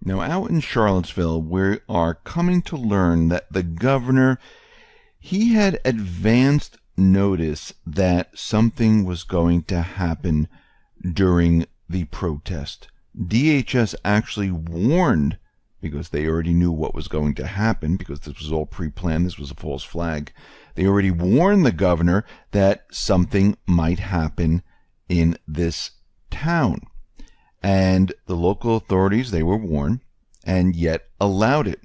Now, out in Charlottesville, we are coming to learn that the governor, he had advanced notice that something was going to happen during the protest. DHS actually warned, because they already knew what was going to happen, because this was all pre-planned, this was a false flag. They already warned the governor that something might happen in this town. And the local authorities, they were warned, and yet allowed it.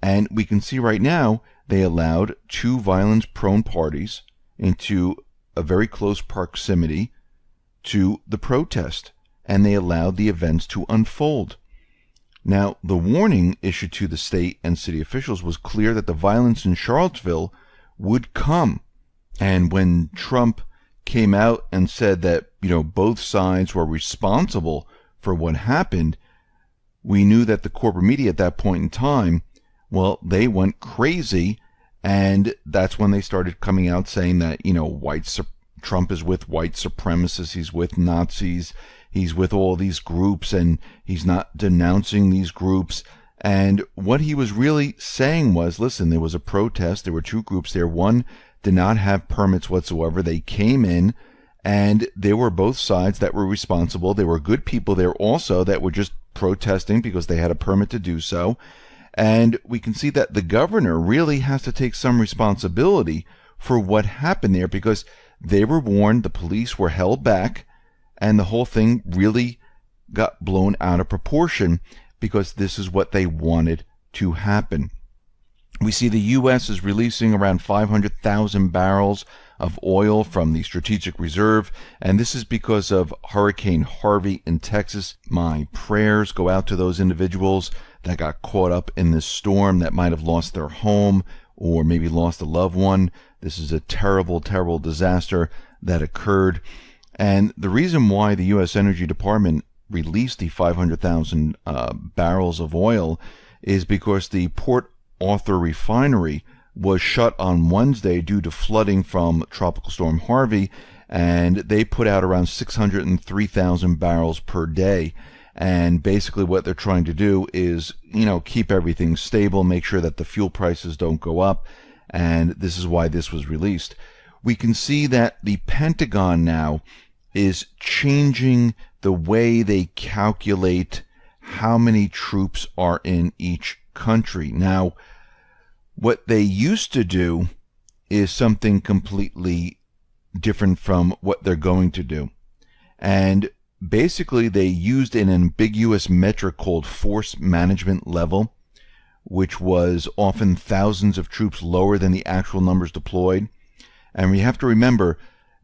And we can see right now, they allowed two violence-prone parties into a very close proximity to the protest, and they allowed the events to unfold. Now, the warning issued to the state and city officials was clear that the violence in Charlottesville would come. And when Trump came out and said that, both sides were responsible for what happened, we knew that the corporate media at that point in time, well, they went crazy, and that's when they started coming out saying that, Trump is with white supremacists, he's with Nazis, he's with all these groups, and he's not denouncing these groups. And what he was really saying was, listen, there was a protest, there were two groups there. One did not have permits whatsoever. They came in, and there were both sides that were responsible. There were good people there also that were just protesting because they had a permit to do so. And we can see that the governor really has to take some responsibility for what happened there, because they were warned, the police were held back, and the whole thing really got blown out of proportion because this is what they wanted to happen. We see the U.S. is releasing around 500,000 barrels of oil from the strategic reserve, and this is because of Hurricane Harvey in Texas. My prayers go out to those individuals that got caught up in this storm, that might have lost their home or maybe lost a loved one. This is a terrible, terrible disaster that occurred. And the reason why the U.S. Energy Department released the 500,000 barrels of oil is because the Port Arthur refinery was shut on Wednesday due to flooding from Tropical Storm Harvey, and they put out around 603,000 barrels per day. And basically what they're trying to do is, keep everything stable, make sure that the fuel prices don't go up, and this is why this was released. We can see that the Pentagon now is changing the way they calculate how many troops are in each country. Now, what they used to do is something completely different from what they're going to do. And basically, they used an ambiguous metric called force management level, which was often thousands of troops lower than the actual numbers deployed. And we have to remember,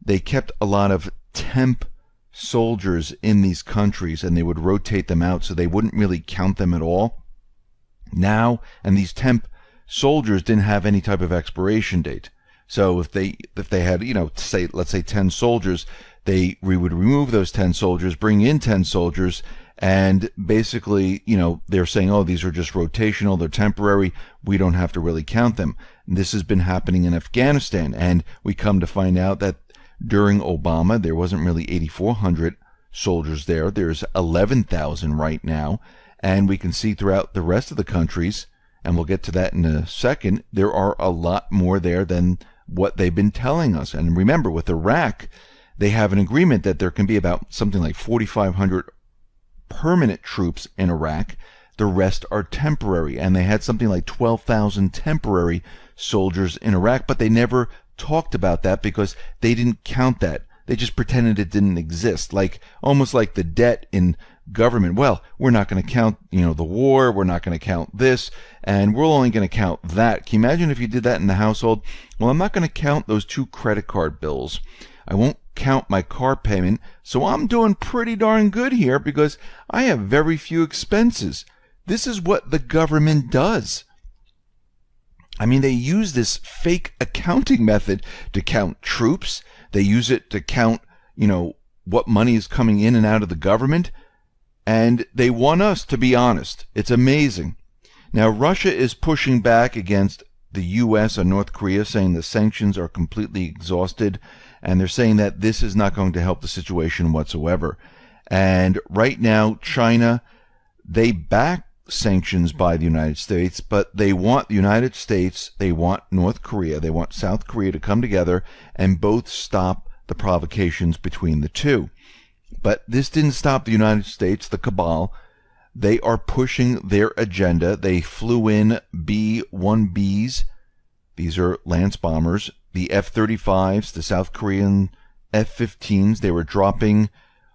they kept a lot of temp soldiers in these countries, and they would rotate them out, so they wouldn't really count them at all. Now, and these temp soldiers didn't have any type of expiration date. So if they had, let's say 10 soldiers, we would remove those 10 soldiers, bring in 10 soldiers, and basically, they're saying, oh, these are just rotational, they're temporary, we don't have to really count them. And this has been happening in Afghanistan, and we come to find out that during Obama, there wasn't really 8,400 soldiers there. There's 11,000 right now, and we can see throughout the rest of the countries, and we'll get to that in a second, there are a lot more there than what they've been telling us. And remember, with Iraq, they have an agreement that there can be about something like 4,500 permanent troops in Iraq. The rest are temporary, and they had something like 12,000 temporary soldiers in Iraq, but they never talked about that because they didn't count that. They just pretended it didn't exist, almost like the debt in government. Well, we're not going to count, the war, we're not going to count this, and we're only going to count that. Can you imagine if you did that in the household? Well, I'm not going to count those 2 credit card bills. I won't count my car payment, so I'm doing pretty darn good here because I have very few expenses. This is what the government does. I mean, they use this fake accounting method to count troops. They use it to count, what money is coming in and out of the government. And they want us to be honest. It's amazing. Now, Russia is pushing back against the U.S. and North Korea, saying the sanctions are completely exhausted. And they're saying that this is not going to help the situation whatsoever. And right now, China, they back sanctions by the United States, but they want the United States, they want North Korea, they want South Korea to come together and both stop the provocations between the two. But this didn't stop the United States, the cabal. They are pushing their agenda. They flew in B-1Bs. These are Lance bombers. The F-35s, the South Korean F-15s. They were dropping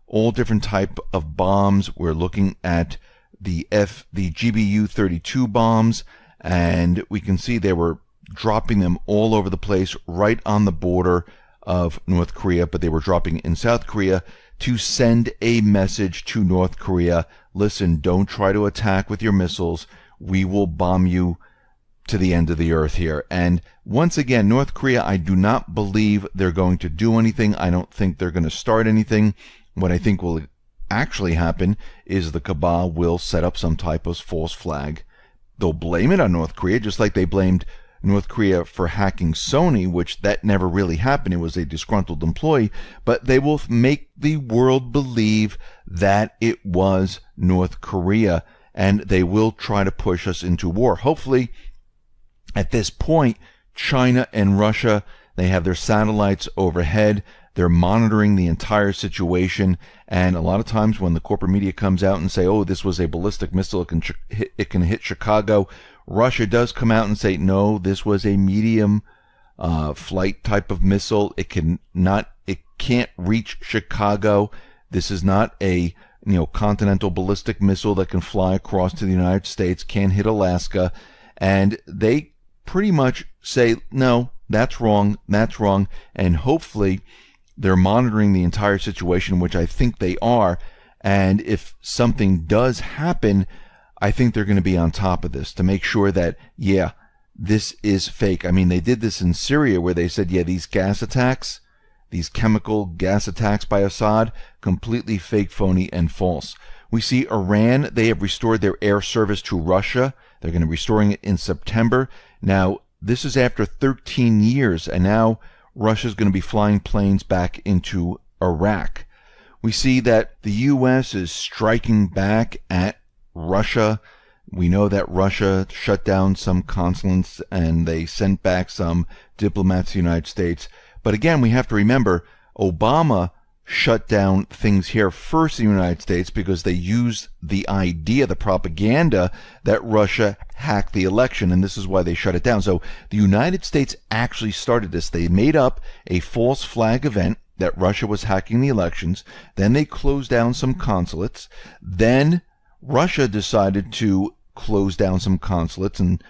all different type of bombs. We're looking at the GBU-32 bombs, and we can see they were dropping them all over the place, right on the border of North Korea, but they were dropping in South Korea to send a message to North Korea. Listen, don't try to attack with your missiles. We will bomb you to the end of the earth here. And once again, North Korea, I do not believe they're going to do anything. I don't think they're going to start anything. What I think will actually happen is the cabal will set up some type of false flag. They'll blame it on North Korea, just like they blamed North Korea for hacking Sony, which that never really happened. It was a disgruntled employee, but they will make the world believe that it was North Korea, and they will try to push us into war. Hopefully, at this point, China and Russia, they have their satellites overhead. They're monitoring the entire situation, and a lot of times when the corporate media comes out and say, oh, this was a ballistic missile, it can hit Chicago, Russia does come out and say, no, this was a medium flight type of missile. It can't reach Chicago. This is not a continental ballistic missile that can fly across to the United States, can't hit Alaska. And they pretty much say, no, that's wrong, and hopefully they're monitoring the entire situation, which I think they are, and if something does happen, I think they're going to be on top of this to make sure that, yeah, this is fake. I mean, they did this in Syria where they said, yeah, these gas attacks, these chemical gas attacks by Assad, completely fake, phony, and false. We see Iran, they have restored their air service to Russia. They're going to be restoring it in September. Now, this is after 13 years, and now Russia's going to be flying planes back into Iraq. We see that the U.S. is striking back at Russia. We know that Russia shut down some consulates and they sent back some diplomats to the United States. But again, we have to remember, Obama shut down things here first in the United States because they used the idea, the propaganda, that Russia hacked the election, and this is why they shut it down. So the United States actually started this. They made up a false flag event that Russia was hacking the elections. Then they closed down some consulates. Then Russia decided to close down some consulates and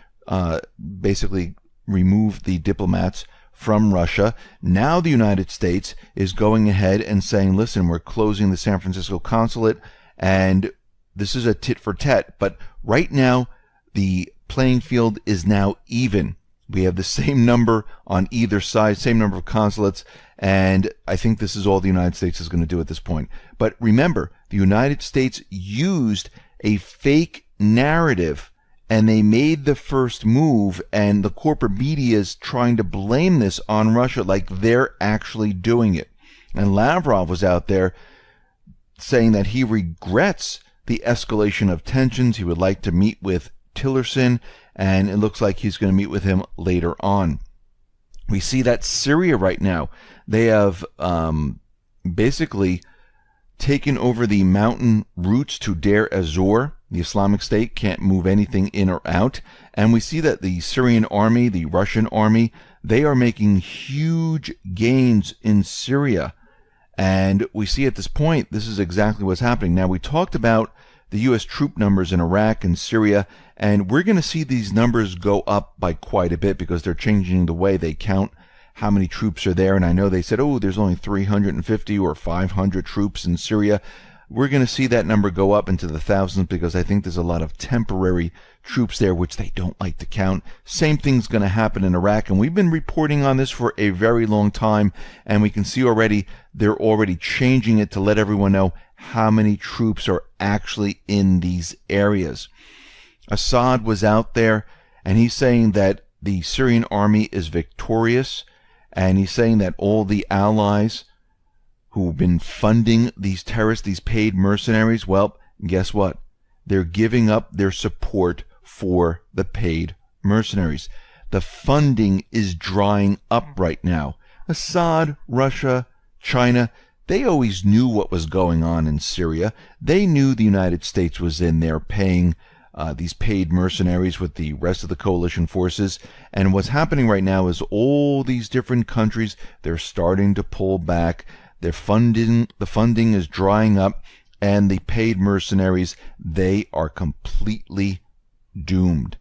basically remove the diplomats from Russia. Now the United States is going ahead and saying, listen, we're closing the San Francisco consulate, and this is a tit for tat. But right now, the playing field is now even. We have the same number on either side, same number of consulates, and I think this is all the United States is going to do at this point. But remember, the United States used a fake narrative, and they made the first move, and the corporate media is trying to blame this on Russia like they're actually doing it. And Lavrov was out there saying that he regrets the escalation of tensions. He would like to meet with Tillerson, and it looks like he's going to meet with him later on. We see that Syria right now, they have basically taken over the mountain routes to Deir ez-Zor. The Islamic State can't move anything in or out. And we see that the Syrian army, the Russian army, they are making huge gains in Syria. And we see at this point, this is exactly what's happening. Now, we talked about the U.S. troop numbers in Iraq and Syria, and we're going to see these numbers go up by quite a bit because they're changing the way they count how many troops are there. And I know they said, oh, there's only 350 or 500 troops in Syria. We're going to see that number go up into the thousands because I think there's a lot of temporary troops there, which they don't like to count. Same thing's going to happen in Iraq, and we've been reporting on this for a very long time, and we can see already they're already changing it to let everyone know how many troops are actually in these areas. Assad was out there, and he's saying that the Syrian army is victorious, and he's saying that all the allies who've been funding these terrorists, these paid mercenaries, well, guess what? they're giving up their support for the paid mercenaries. The funding is drying up right now. Assad, Russia, China, they always knew what was going on in Syria. They knew the United States was in there paying these paid mercenaries with the rest of the coalition forces. And what's happening right now is all these different countries, they're starting to pull back. The funding is drying up, and the paid mercenaries, they are completely doomed.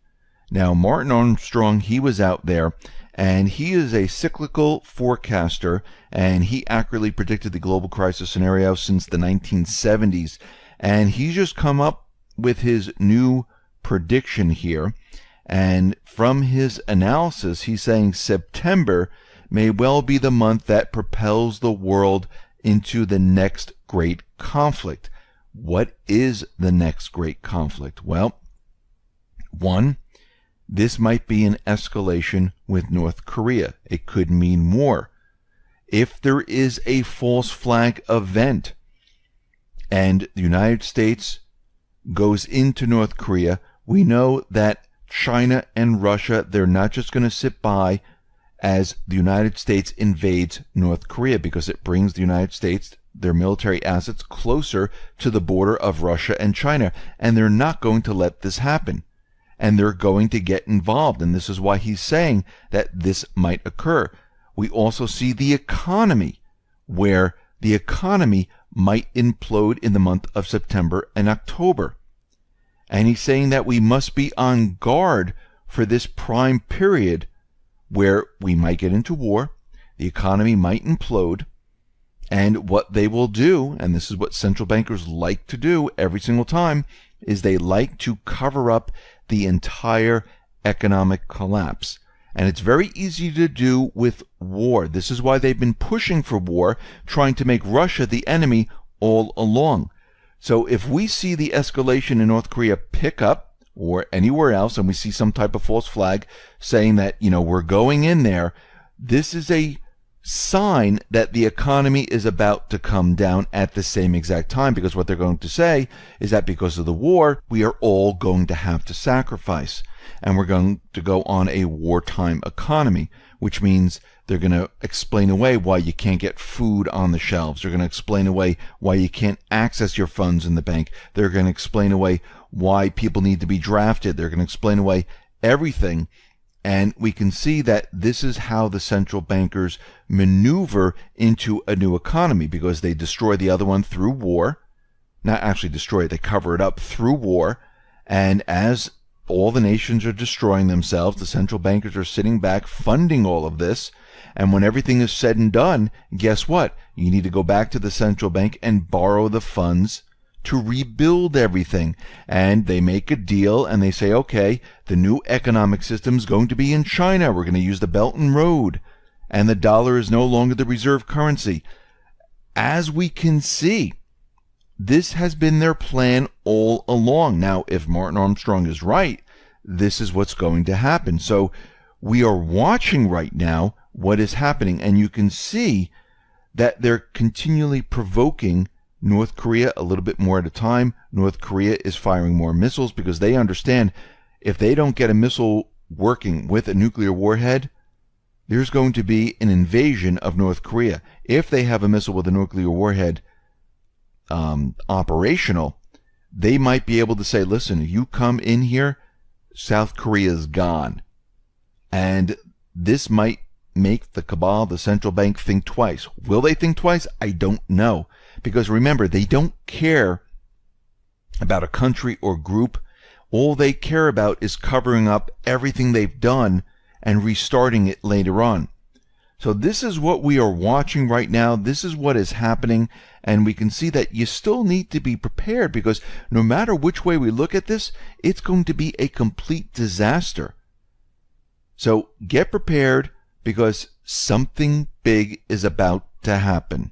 Now, Martin Armstrong, he was out there, and he is a cyclical forecaster, and he accurately predicted the global crisis scenario since the 1970s. And he's just come up with his new prediction here. And from his analysis, he's saying September may well be the month that propels the world into the next great conflict. What is the next great conflict? Well, one, this might be an escalation with North Korea. It could mean war. If there is a false flag event and the United States goes into North Korea, we know that China and Russia, they're not just going to sit by as the United States invades North Korea, because it brings the United States, their military assets, closer to the border of Russia and China. And they're not going to let this happen. And they're going to get involved. And this is why he's saying that this might occur. We also see the economy, where the economy might implode in the month of September and October. And he's saying that we must be on guard for this prime period where we might get into war, the economy might implode, and what they will do, and this is what central bankers like to do every single time, is they like to cover up the entire economic collapse. And it's very easy to do with war. This is why they've been pushing for war, trying to make Russia the enemy all along. So if we see the escalation in North Korea pick up, or anywhere else, and we see some type of false flag saying that, we're going in there, this is a sign that the economy is about to come down at the same exact time, because what they're going to say is that because of the war, we are all going to have to sacrifice, and we're going to go on a wartime economy, which means they're going to explain away why you can't get food on the shelves. They're going to explain away why you can't access your funds in the bank. They're going to explain away why people need to be drafted. They're going to explain away everything. And we can see that this is how the central bankers maneuver into a new economy, because they destroy the other one through war. Not actually destroy it, they cover it up through war. And as all the nations are destroying themselves, the central bankers are sitting back funding all of this. And when everything is said and done, guess what? You need to go back to the central bank and borrow the funds to rebuild everything. And they make a deal and they say, okay, the new economic system is going to be in China. We're going to use the Belt and Road. And the dollar is no longer the reserve currency. As we can see, this has been their plan all along. Now, if Martin Armstrong is right, this is what's going to happen. So we are watching right now what is happening, and you can see that they're continually provoking North Korea a little bit more at a time. North Korea is firing more missiles because they understand if they don't get a missile working with a nuclear warhead, there's going to be an invasion of North Korea. If they have a missile with a nuclear warhead operational, they might be able to say, listen, you come in here, South Korea's gone. And this might make the cabal, the central bank, think twice. Will they think twice? I don't know. Because remember, they don't care about a country or group. All they care about is covering up everything they've done and restarting it later on. So this is what we are watching right now. This is what is happening. And we can see that you still need to be prepared, because no matter which way we look at this, it's going to be a complete disaster. So get prepared, because something big is about to happen.